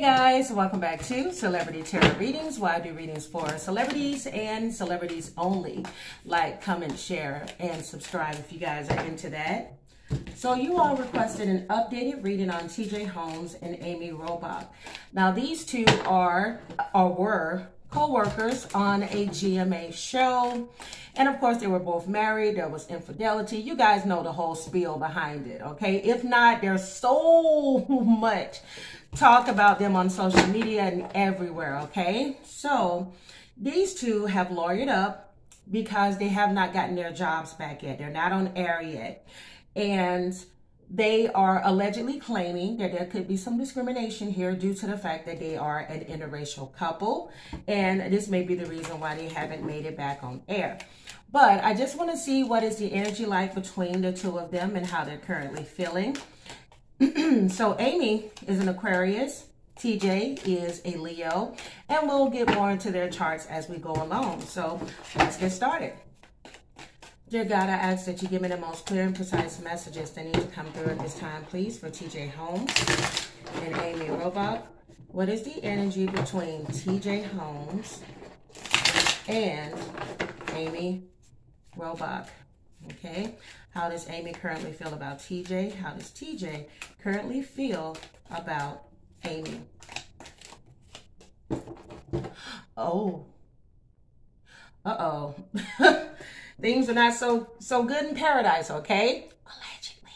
Hey guys, welcome back to Celebrity Tarot Readings, where I do readings for celebrities and celebrities only. Like, comment, share, and subscribe if you guys are into that. So you all requested an updated reading on TJ Holmes and Amy Robach. Now these two are or were co-workers on a GMA show, and of course they were both married. There was infidelity. You guys know the whole spiel behind it, okay? If not, there's so much talk about them on social media and everywhere, okay? So these two have lawyered up because they have not gotten their jobs back yet. They're not on air yet, and they are allegedly claiming that there could be some discrimination here due to the fact that they are an interracial couple, and this may be the reason why they haven't made it back on air. But I just want to see what is the energy like between the two of them and how they're currently feeling. So Amy is an Aquarius, TJ is a Leo, and we'll get more into their charts as we go along. So let's get started. Dear God, I ask that you give me the most clear and precise messages that need to come through at this time, please, for TJ Holmes and Amy Robach. What is the energy between TJ Holmes and Amy Robach? Okay. How does Amy currently feel about TJ? How does TJ currently feel about Amy? Oh. Uh-oh. Things are not so good in paradise, okay? Allegedly.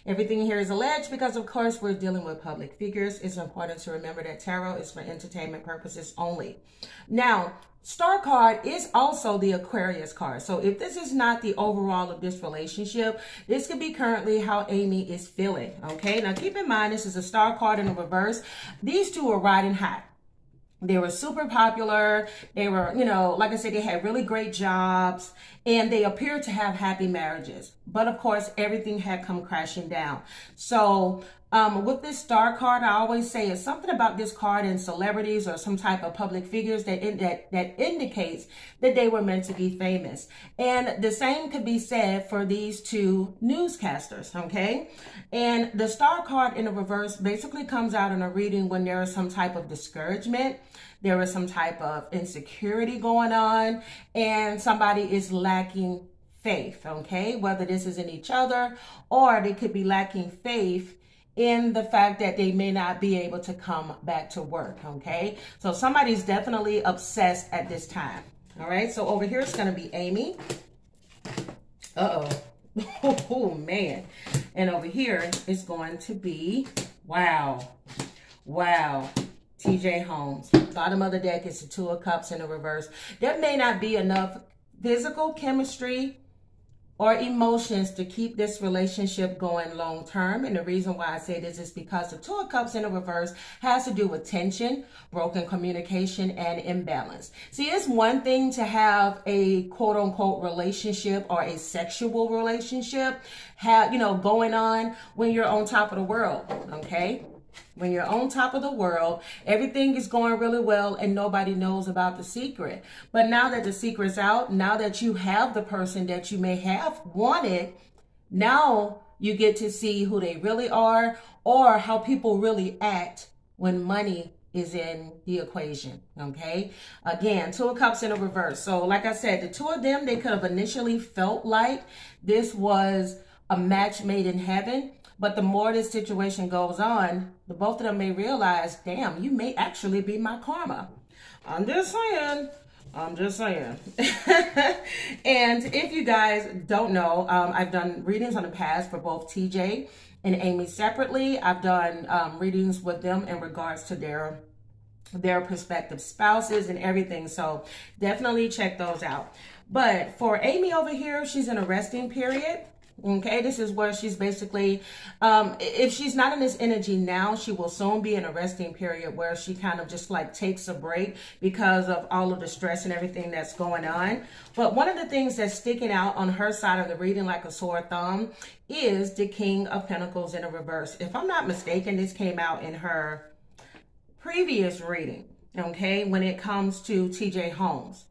Everything here is alleged because, of course, we're dealing with public figures. It's important to remember that tarot is for entertainment purposes only. Now, Star card is also the Aquarius card. So if this is not the overall of this relationship, this could be currently how Amy is feeling, okay? Now, keep in mind, this is a Star card in the reverse. These two are riding high. They were super popular. They were, you know, like I said, they had really great jobs, and they appeared to have happy marriages. But of course, everything had come crashing down. So with this Star card, I always say it's something about this card and celebrities or some type of public figures that indicates that they were meant to be famous. And the same could be said for these two newscasters, okay? And the Star card in the reverse basically comes out in a reading when there is some type of discouragement, there is some type of insecurity going on, and somebody is lacking faith, okay? Whether this is in each other, or they could be lacking faith in the fact that they may not be able to come back to work, okay? So somebody's definitely obsessed at this time, all right? So over here, it's going to be Amy. Uh-oh. Oh, man. And over here, it's going to be, wow, TJ Holmes. Bottom of the deck is the Two of Cups in the reverse. There may not be enough physical chemistry or emotions to keep this relationship going long term. And the reason why I say this is because the Two of Cups in the reverse has to do with tension, broken communication, and imbalance. See, it's one thing to have a quote unquote relationship or a sexual relationship going on when you're on top of the world, okay? When you're on top of the world, everything is going really well and nobody knows about the secret. But now that the secret's out, now that you have the person that you may have wanted, now you get to see who they really are or how people really act when money is in the equation, okay? Again, Two of Cups in a reverse. So like I said, the two of them, they could have initially felt like this was a match made in heaven. But the more this situation goes on, the both of them may realize, damn, you may actually be my karma. I'm just saying. And if you guys don't know, I've done readings on the past for both TJ and Amy separately. I've done readings with them in regards to their prospective spouses and everything. So definitely check those out. But for Amy over here, she's in a resting period. Okay, this is where she's basically, if she's not in this energy now, she will soon be in a resting period where she kind of just like takes a break because of all of the stress and everything that's going on. But one of the things that's sticking out on her side of the reading like a sore thumb is the King of Pentacles in a reverse. If I'm not mistaken, this came out in her previous reading, okay, when it comes to TJ Holmes.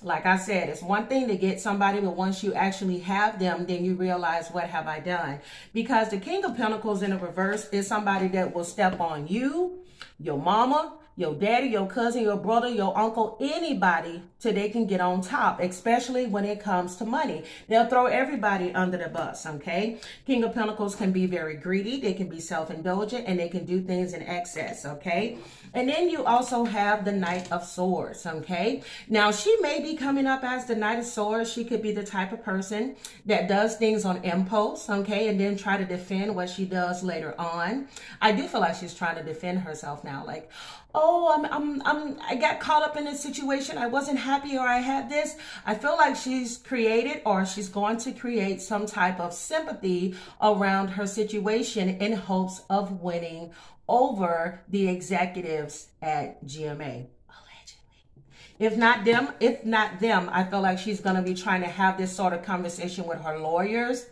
Like I said, it's one thing to get somebody, but once you actually have them, then you realize, what have I done? Because the King of Pentacles in the reverse is somebody that will step on you your mama, your daddy, your cousin, your brother, your uncle, anybody, till they can get on top, especially when it comes to money. They'll throw everybody under the bus, okay? King of Pentacles can be very greedy. They can be self-indulgent, and they can do things in excess, okay? And then you also have the Knight of Swords, okay? Now, she may be coming up as the Knight of Swords. She could be the type of person that does things on impulse, okay, and then try to defend what she does later on. I do feel like she's trying to defend herself now, like, oh, I got caught up in this situation. I wasn't happy, or I had this. I feel like she's created, or she's going to create, some type of sympathy around her situation in hopes of winning over the executives at GMA. If not them, I feel like she's going to be trying to have this sort of conversation with her lawyers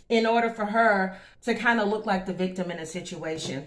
in order for her to kind of look like the victim in a situation,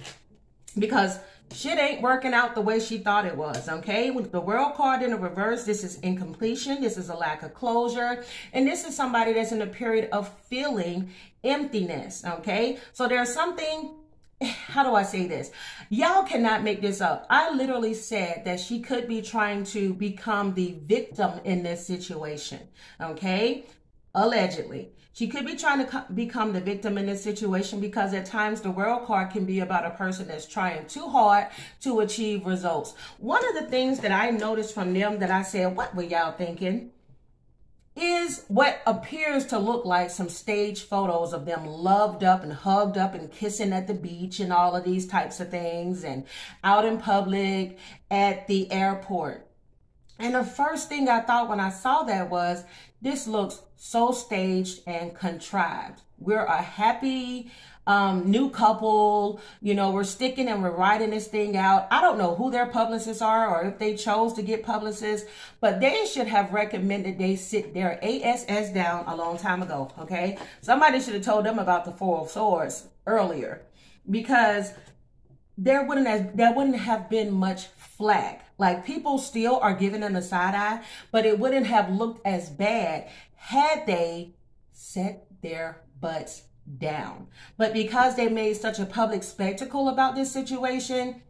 because shit ain't working out the way she thought it was, okay? With the World card in the reverse, this is incompletion. This is a lack of closure. And this is somebody that's in a period of feeling emptiness, okay? So there's something, how do I say this? Y'all cannot make this up. I literally said that she could be trying to become the victim in this situation, okay? Allegedly. She could be trying to become the victim in this situation, because at times the World card can be about a person that's trying too hard to achieve results. One of the things that I noticed from them that I said, what were y'all thinking? Is what appears to look like some stage photos of them loved up and hugged up and kissing at the beach and all of these types of things, and out in public, at the airport. And the first thing I thought when I saw that was, this looks so staged and contrived. We're a happy new couple, you know, we're sticking and we're writing this thing out. I don't know who their publicists are, or if they chose to get publicists, but they should have recommended they sit their ASS down a long time ago, okay? Somebody should have told them about the Four of Swords earlier, because there wouldn't have been much flack. Like, people still are giving them a side eye, but it wouldn't have looked as bad had they set their butts down. But because they made such a public spectacle about this situation,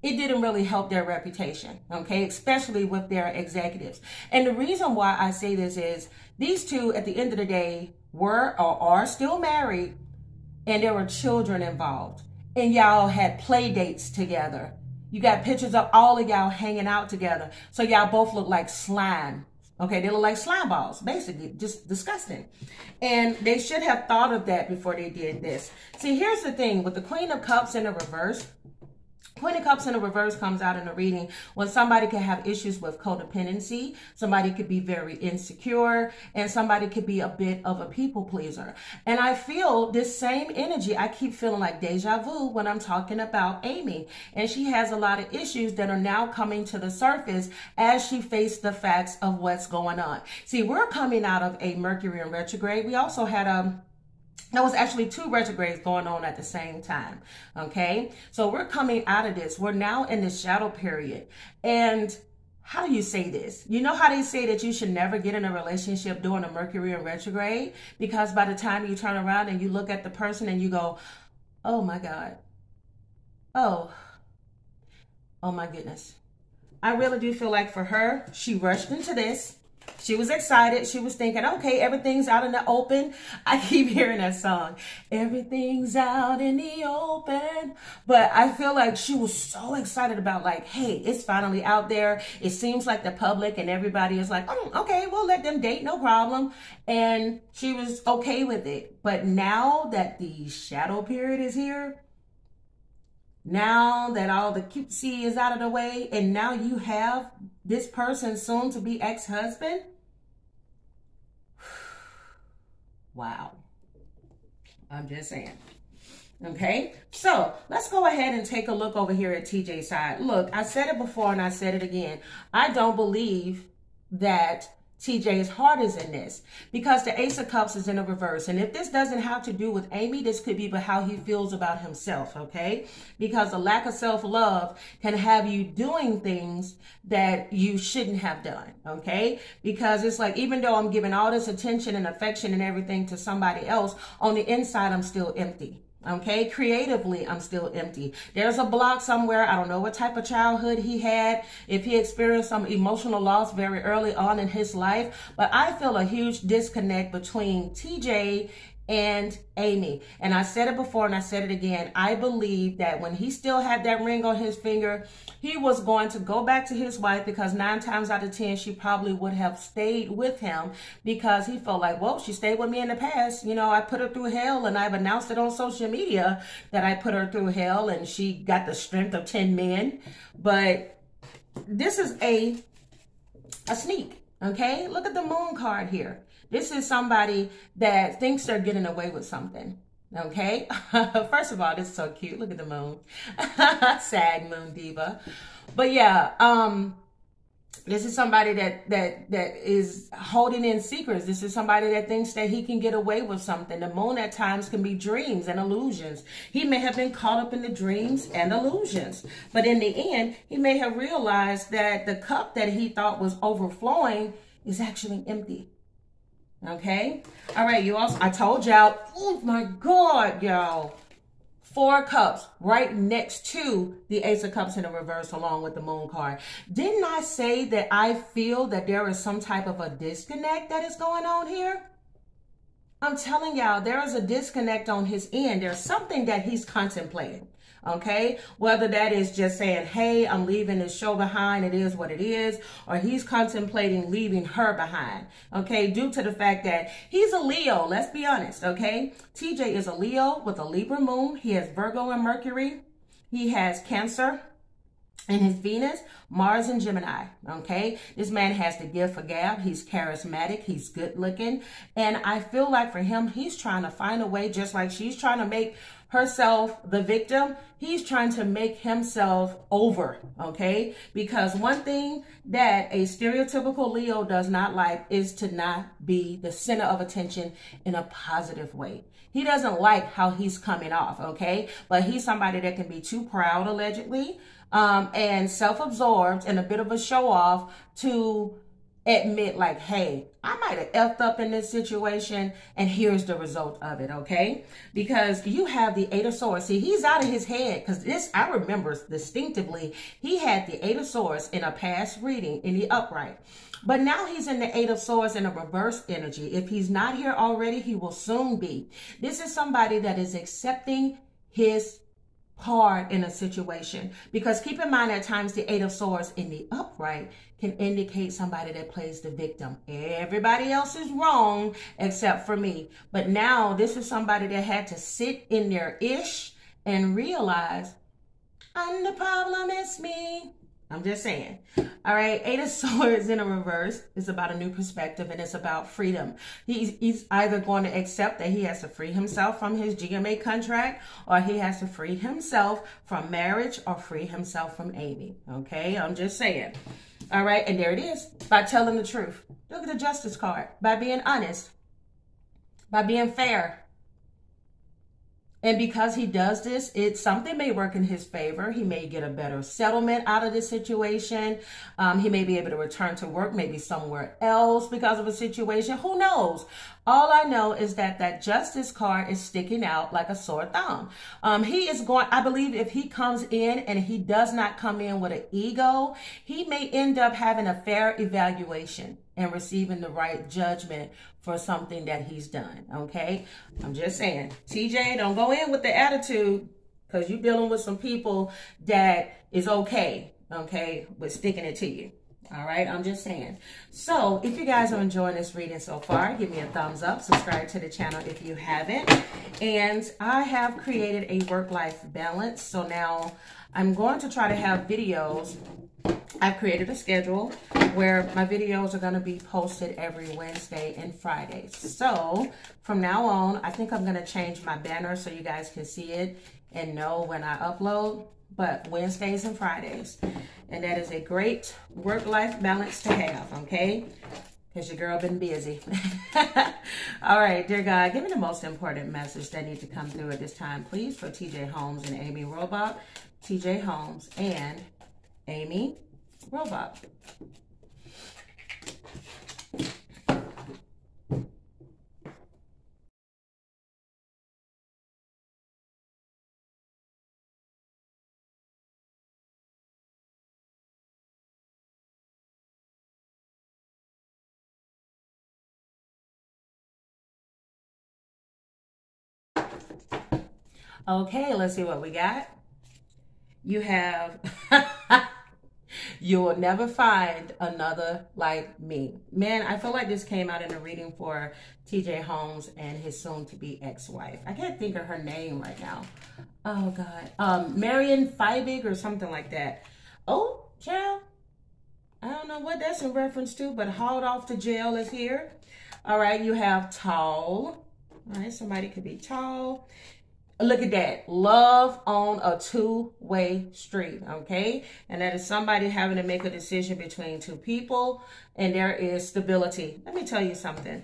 it didn't really help their reputation, okay? Especially with their executives. And the reason why I say this is, these two, at the end of the day, were or are still married, and there were children involved. And y'all had play dates together. You got pictures of all of y'all hanging out together. So y'all both look like slime. Okay, they look like slime balls, basically, just disgusting. And they should have thought of that before they did this. See, here's the thing, with the Queen of Cups in the reverse, Queen of Cups in the reverse comes out in the reading when somebody can have issues with codependency, somebody could be very insecure, and somebody could be a bit of a people pleaser. And I feel this same energy. I keep feeling like deja vu when I'm talking about Amy. And she has a lot of issues that are now coming to the surface as she faced the facts of what's going on. See, we're coming out of a Mercury in retrograde. We also had there was actually 2 retrogrades going on at the same time, okay? So we're coming out of this. We're now in the shadow period. And how do you say this? You know how they say that you should never get in a relationship during a Mercury in retrograde? Because by the time you turn around and you look at the person and you go, oh my God. Oh my goodness. I really do feel like for her, she rushed into this. She was excited. She was thinking, okay, everything's out in the open. I keep hearing that song. Everything's out in the open. But I feel like she was so excited about, like, hey, it's finally out there. It seems like the public and everybody is like, oh, okay, we'll let them date, no problem. And she was okay with it. But now that the shadow period is here, now that all the cutesy is out of the way, and now you have this person's soon-to-be ex-husband. Wow. I'm just saying. Okay, so let's go ahead and take a look over here at TJ's side. Look, I said it before and I said it again. I don't believe that TJ's heart is in this, because the Ace of Cups is in a reverse. And if this doesn't have to do with Amy, this could be about how he feels about himself, okay? Because a lack of self-love can have you doing things that you shouldn't have done, okay? Because it's like, even though I'm giving all this attention and affection and everything to somebody else, on the inside, I'm still empty. Okay, creatively, I'm still empty. There's a block somewhere. I don't know what type of childhood he had, if he experienced some emotional loss very early on in his life. But I feel a huge disconnect between TJ and Amy. And I said it before and I said it again. I believe that when he still had that ring on his finger, he was going to go back to his wife, because 9 times out of 10, she probably would have stayed with him, because he felt like, well, she stayed with me in the past. You know, I put her through hell, and I've announced it on social media that I put her through hell, and she got the strength of 10 men. But this is a sneak, okay? Look at the moon card here. This is somebody that thinks they're getting away with something, okay? First of all, this is so cute. Look at the moon. Sag Moon Diva. But yeah, this is somebody that is holding in secrets. This is somebody that thinks that he can get away with something. The moon at times can be dreams and illusions. He may have been caught up in the dreams and illusions. But in the end, he may have realized that the cup that he thought was overflowing is actually empty. Okay. All right. You also, I told y'all, oh my God, y'all, 4 cups right next to the Ace of Cups in the reverse, along with the moon card. Didn't I say that I feel that there is some type of a disconnect that is going on here? I'm telling y'all, there is a disconnect on his end. There's something that he's contemplating. Okay, whether that is just saying, hey, I'm leaving this show behind, it is what it is, or he's contemplating leaving her behind, okay, due to the fact that he's a Leo. Let's be honest, okay? TJ is a Leo with a Libra moon. He has Virgo and Mercury. He has Cancer in his Venus, Mars and Gemini, okay? This man has the gift for gab. He's charismatic. He's good looking. And I feel like for him, he's trying to find a way, just like she's trying to make herself the victim, he's trying to make himself over, okay? Because one thing that a stereotypical Leo does not like is to not be the center of attention in a positive way. He doesn't like how he's coming off, okay? But he's somebody that can be too proud, allegedly, and self-absorbed and a bit of a show-off to admit like, hey, I might have effed up in this situation, and here's the result of it, okay? Because you have the 8 of Swords. See, he's out of his head, because this, I remember distinctively, he had the 8 of Swords in a past reading in the upright. But now he's in the 8 of Swords in a reverse energy. If he's not here already, he will soon be. This is somebody that is accepting his part in a situation, because keep in mind at times the 8 of Swords in the upright can indicate somebody that plays the victim. Everybody else is wrong except for me. But now this is somebody that had to sit in their ish and realize, and the problem is me. I'm just saying. All right. 8 of Swords in a reverse is about a new perspective, and it's about freedom. He's either going to accept that he has to free himself from his GMA contract, or he has to free himself from marriage, or free himself from Amy. Okay. I'm just saying. All right. And there it is. By telling the truth. Look at the Justice card. By being honest. By being fair. And because he does this, something may work in his favor. He may get a better settlement out of this situation. He may be able to return to work, maybe somewhere else because of a situation. Who knows? All I know is that that Justice card is sticking out like a sore thumb. He is going, I believe if he comes in and he does not come in with an ego, he may end up having a fair evaluation and receiving the right judgment for something that he's done, okay? I'm just saying, TJ, don't go in with the attitude, because you're dealing with some people that is okay with sticking it to you. All right, I'm just saying. So if you guys are enjoying this reading so far, give me a thumbs up, subscribe to the channel if you haven't. And I have created a work-life balance. So now I'm going to try to have videos. I've created a schedule where my videos are going to be posted every Wednesday and Friday. So from now on, I think I'm going to change my banner so you guys can see it and know when I upload, but Wednesdays and Fridays. And that is a great work-life balance to have, okay? Because your girl been busy. All right, dear God, give me the most important message that needs to come through at this time, please, for TJ Holmes and Amy Robach. TJ Holmes and Amy Robach. Okay, let's see what we got. You have, you will never find another like me. Man, I feel like this came out in a reading for TJ Holmes and his soon-to-be ex-wife. I can't think of her name right now. Oh, God. Marion Feibig or something like that. Oh, child. I don't know what that's in reference to, but hauled off to jail is here. All right, you have tall. All right, somebody could be tall. Look at that. Love on a two-way street, okay? And that is somebody having to make a decision between two people, and there is stability. Let me tell you something.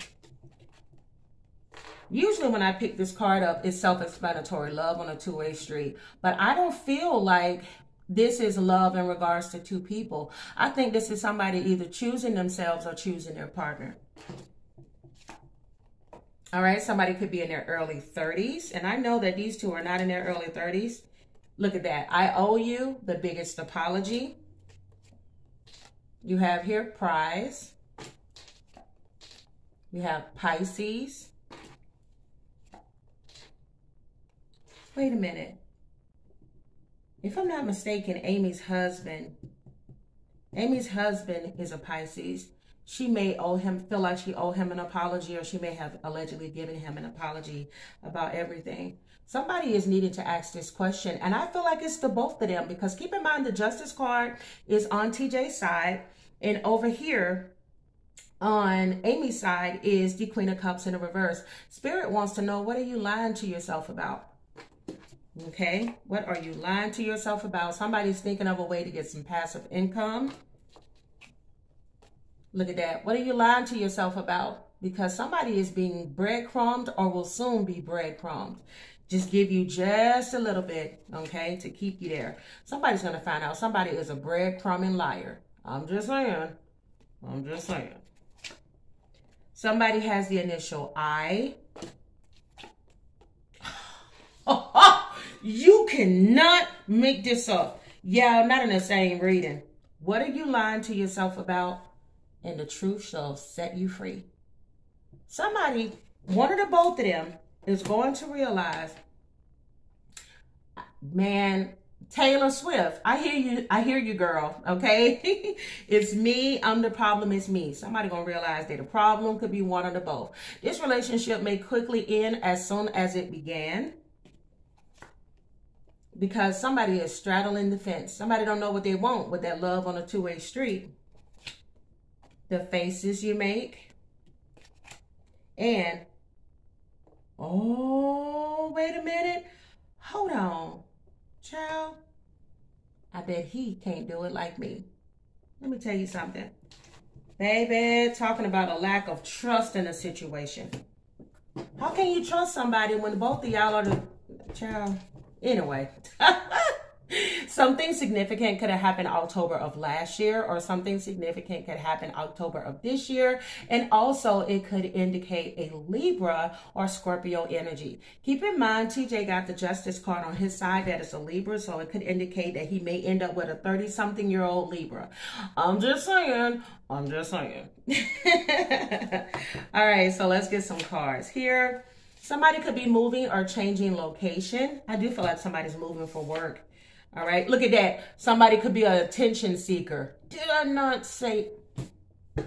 Usually when I pick this card up, it's self-explanatory, love on a two-way street. But I don't feel like this is love in regards to two people. I think this is somebody either choosing themselves or choosing their partner. All right, somebody could be in their early 30s. And I know that these two are not in their early 30s. Look at that. I owe you the biggest apology. You have here prize. You have Pisces. Wait a minute. If I'm not mistaken, Amy's husband is a Pisces. She may owe him, feel like she owe him an apology, or she may have allegedly given him an apology about everything. Somebody is needing to ask this question, and I feel like it's the both of them, because keep in mind the Justice card is on TJ's side, and over here on Amy's side is the Queen of Cups in the reverse. Spirit wants to know, what are you lying to yourself about? Okay, what are you lying to yourself about? Somebody's thinking of a way to get some passive income. Look at that. What are you lying to yourself about? Because somebody is being breadcrumbed or will soon be breadcrumbed. Just give you just a little bit, okay, to keep you there. Somebody's going to find out somebody is a breadcrumbing liar. I'm just saying. I'm just saying. Somebody has the initial I. You cannot make this up. Yeah, not in the same reading. What are you lying to yourself about? And the truth shall set you free. Somebody, one of the both of them, is going to realize, man, Taylor Swift, I hear you, girl, okay? It's me, I'm the problem, it's me. Somebody gonna realize that the problem could be one of the both. This relationship may quickly end as soon as it began, because somebody is straddling the fence. Somebody don't know what they want with that love on a two-way street. The faces you make. And, oh, wait a minute. Hold on. Child, I bet he can't do it like me. Let me tell you something. Baby, talking about a lack of trust in a situation. How can you trust somebody when both of y'all are the child? Anyway, something significant could have happened October of last year, or something significant could happen October of this year. And also it could indicate a Libra or Scorpio energy. Keep in mind, TJ got the Justice card on his side. That is a Libra. So it could indicate that he may end up with a 30-something-year-old Libra. I'm just saying. I'm just saying. All right, so let's get some cards here. Somebody could be moving or changing location. I do feel like somebody's moving for work. All right, look at that. Somebody could be an attention seeker. Did I not say? I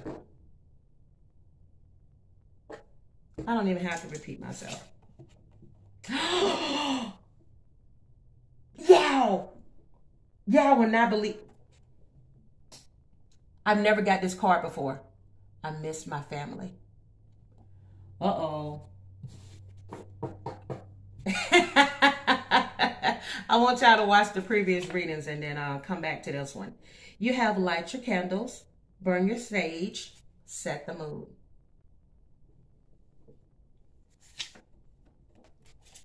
don't even have to repeat myself. Y'all will not believe. I've never got this card before. I miss my family. Uh-oh. I want y'all to watch the previous readings and then come back to this one. You have light your candles, burn your sage, set the mood.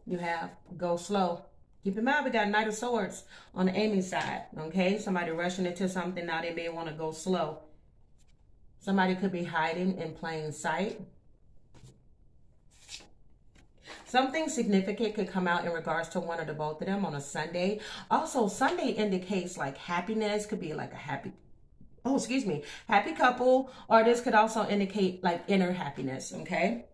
You have go slow. Keep in mind, we got Knight of Swords on the Amy side, okay? Somebody rushing into something, now they may want to go slow. Somebody could be hiding in plain sight. Something significant could come out in regards to one of the both of them on a Sunday. Also, Sunday indicates like happiness. Could be like a happy couple. Or this could also indicate like inner happiness, okay?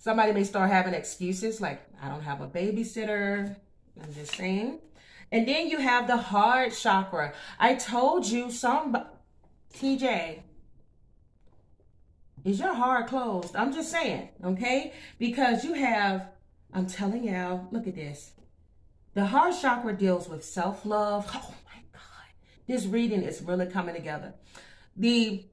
Somebody may start having excuses like, I don't have a babysitter. I'm just saying. And then you have the heart chakra. I told you TJ, is your heart closed? I'm just saying, okay? Because you have, I'm telling y'all, look at this. The heart chakra deals with self-love. Oh my God. This reading is really coming together. The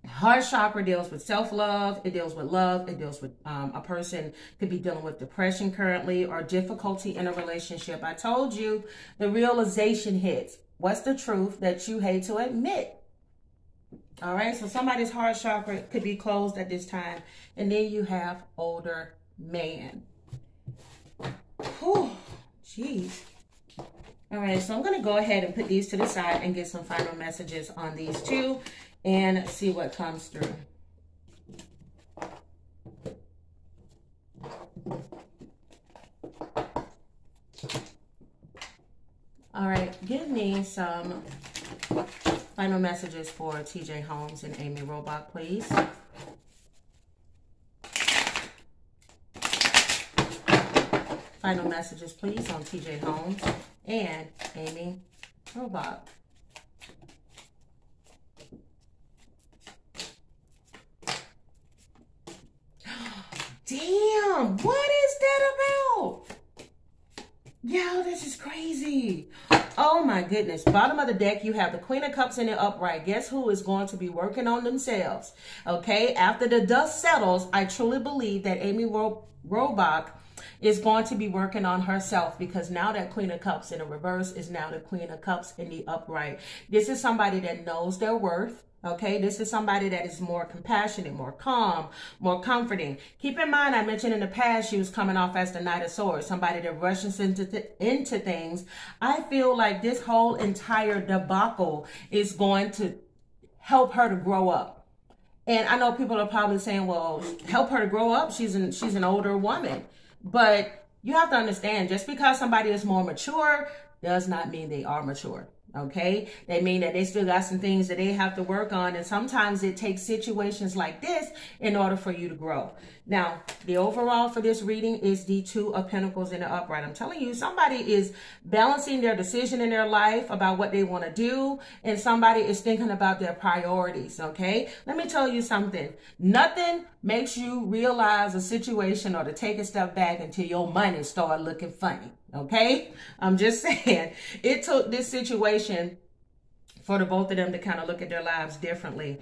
heart chakra deals with self-love. It deals with love. It deals with a person could be dealing with depression currently or difficulty in a relationship. I told you the realization hits. What's the truth that you hate to admit? All right, so somebody's heart chakra could be closed at this time. And then you have older man. Whew, jeez. All right, so I'm going to go ahead and put these to the side and get some final messages on these two and see what comes through. All right, give me some final messages for TJ Holmes and Amy Robach, please. Final messages, please, on TJ Holmes and Amy Robach. Damn, what is that about? Yo, this is crazy. Oh my goodness. Bottom of the deck, you have the Queen of Cups in the upright. Guess who is going to be working on themselves? Okay, after the dust settles, I truly believe that Amy Robach is going to be working on herself, because now that Queen of Cups in the reverse is now the Queen of Cups in the upright. This is somebody that knows their worth. Okay, this is somebody that is more compassionate, more calm, more comforting. Keep in mind, I mentioned in the past, she was coming off as the Knight of Swords, somebody that rushes into things. I feel like this whole entire debacle is going to help her to grow up. And I know people are probably saying, well, help her to grow up. She's an older woman. But you have to understand, just because somebody is more mature does not mean they are mature. Okay, they mean that they still got some things that they have to work on, and sometimes it takes situations like this in order for you to grow. Now, the overall for this reading is the Two of Pentacles in the upright. I'm telling you, somebody is balancing their decision in their life about what they want to do, and somebody is thinking about their priorities. Okay, let me tell you something. Nothing makes you realize a situation or to take a step back until your money start looking funny. Okay, I'm just saying, it took this situation for the both of them to kind of look at their lives differently.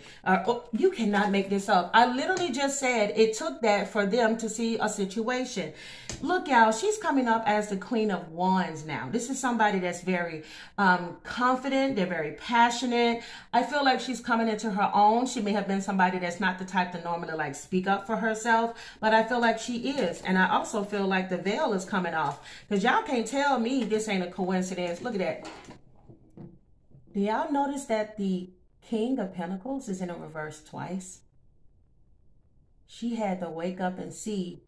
You cannot make this up. I literally just said it took that for them to see a situation. Look, y'all, she's coming up as the Queen of Wands now. This is somebody that's very confident. They're very passionate. I feel like she's coming into her own. She may have been somebody that's not the type to normally like speak up for herself, but I feel like she is. And I also feel like the veil is coming off, because y'all can't tell me this ain't a coincidence. Look at that. Do y'all notice that the King of Pentacles is in a reverse twice? She had to wake up and see,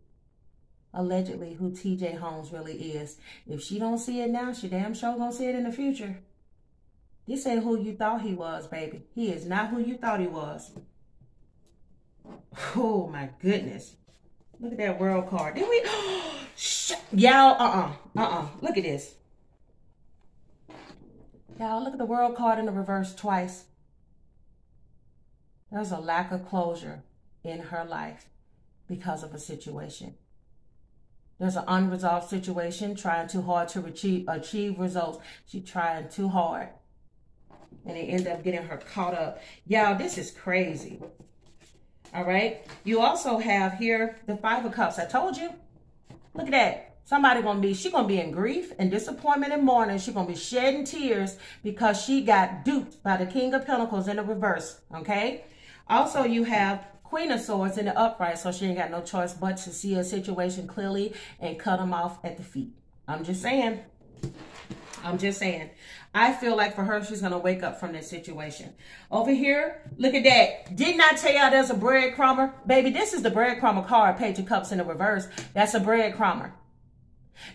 allegedly, who TJ Holmes really is. If she don't see it now, she damn sure gonna see it in the future. This ain't who you thought he was, baby. He is not who you thought he was. Oh my goodness. Look at that world card. Didn't we? Y'all, look at this. Y'all, look at the world card in the reverse twice. There's a lack of closure in her life because of a situation. There's an unresolved situation, trying too hard to achieve results. She's trying too hard. And they end up getting her caught up. Y'all, this is crazy. All right. You also have here the Five of Cups. I told you. Look at that. Somebody she's gonna be in grief and disappointment and mourning. She's gonna be shedding tears because she got duped by the King of Pentacles in the reverse. Okay. Also, you have Queen of Swords in the upright, so she ain't got no choice but to see a situation clearly and cut them off at the feet. I'm just saying. I'm just saying. I feel like for her, she's going to wake up from this situation. Over here, look at that. Didn't I tell y'all there's a breadcrumber? Baby, this is the breadcrumber card, Page of Cups in the reverse. That's a breadcrumber.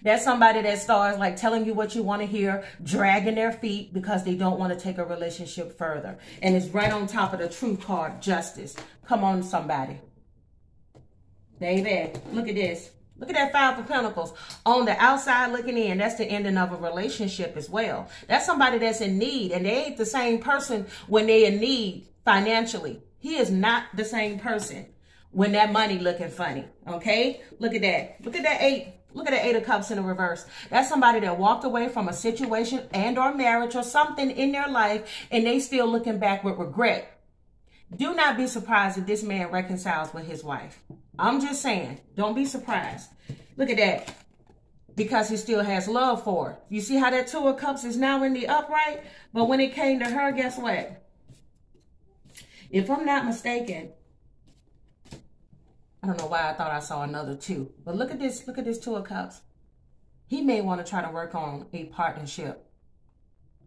That's somebody that starts like telling you what you want to hear, dragging their feet because they don't want to take a relationship further. And it's right on top of the Truth card, Justice. Come on, somebody. Baby, look at this. Look at that Five of Pentacles. On the outside looking in, that's the ending of a relationship as well. That's somebody that's in need, and they ain't the same person when they in need financially. He is not the same person when that money looking funny, okay? Look at that. Look at that 8. Look at the 8 of Cups in the reverse. That's somebody that walked away from a situation and or marriage or something in their life, and they still looking back with regret. Do not be surprised if this man reconciles with his wife. I'm just saying, don't be surprised. Look at that. Because he still has love for her. You see how that 2 of Cups is now in the upright? But when it came to her, guess what? If I'm not mistaken, I don't know why I thought I saw another 2. But look at this 2 of Cups. He may want to try to work on a partnership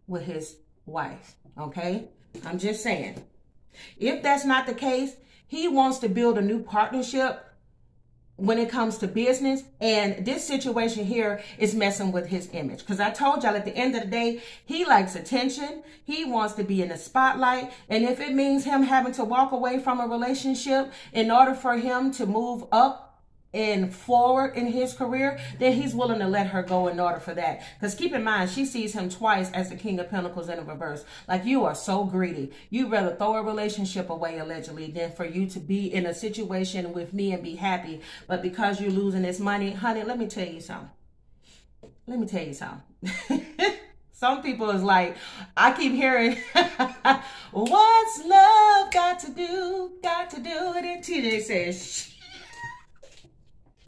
with his wife. Okay? I'm just saying. If that's not the case, he wants to build a new partnership when it comes to business. And this situation here is messing with his image. Because I told y'all at the end of the day, he likes attention. He wants to be in the spotlight. And if it means him having to walk away from a relationship in order for him to move up and forward in his career, then he's willing to let her go in order for that. Because keep in mind, she sees him twice as the King of Pentacles in the reverse. Like, you are so greedy. You'd rather throw a relationship away, allegedly, than for you to be in a situation with me and be happy. But because you're losing this money, honey, let me tell you something. Let me tell you something. Some people is like, I keep hearing, what's love got to do? Got to do it. And TJ says,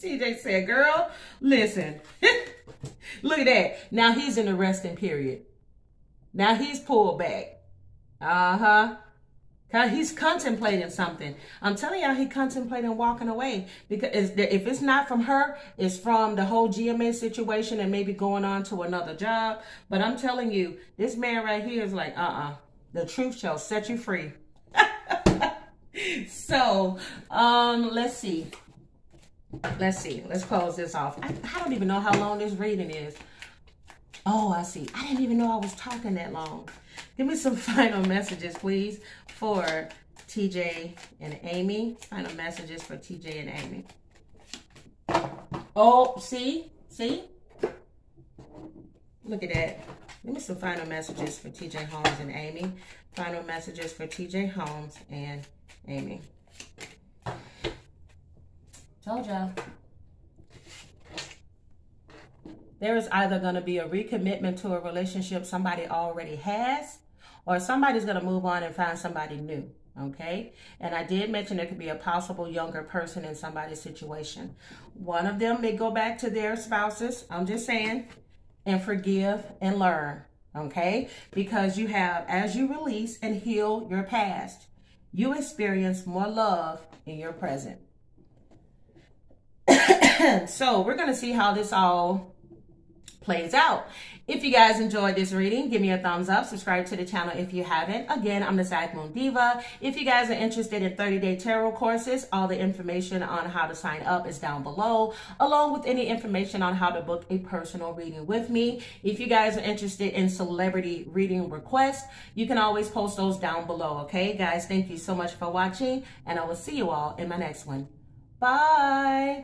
TJ said, girl, listen. Look at that. Now he's in the resting period. Now he's pulled back. He's contemplating something. I'm telling y'all, he's contemplating walking away. Because if it's not from her, it's from the whole GMA situation and maybe going on to another job. But I'm telling you, this man right here is like, the truth shall set you free. So, let's see. Let's close this off. I don't even know how long this reading is. Oh, I see. I didn't even know I was talking that long. Give me some final messages, please, for TJ and Amy. Final messages for TJ and Amy. Oh, see? See? Look at that. Give me some final messages for TJ Holmes and Amy. Final messages for TJ Holmes and Amy. Told y'all. There is either going to be a recommitment to a relationship somebody already has, or somebody's going to move on and find somebody new. Okay? And I did mention there could be a possible younger person in somebody's situation. One of them may go back to their spouses, I'm just saying, and forgive and learn. Okay? Because you have, as you release and heal your past, you experience more love in your present. So we're going to see how this all plays out. If you guys enjoyed this reading, give me a thumbs up. Subscribe to the channel if you haven't. Again, I'm the Sag Moon Diva. If you guys are interested in 30-day tarot courses, all the information on how to sign up is down below, along with any information on how to book a personal reading with me. If you guys are interested in celebrity reading requests, you can always post those down below. Okay, guys, thank you so much for watching, and I will see you all in my next one. Bye.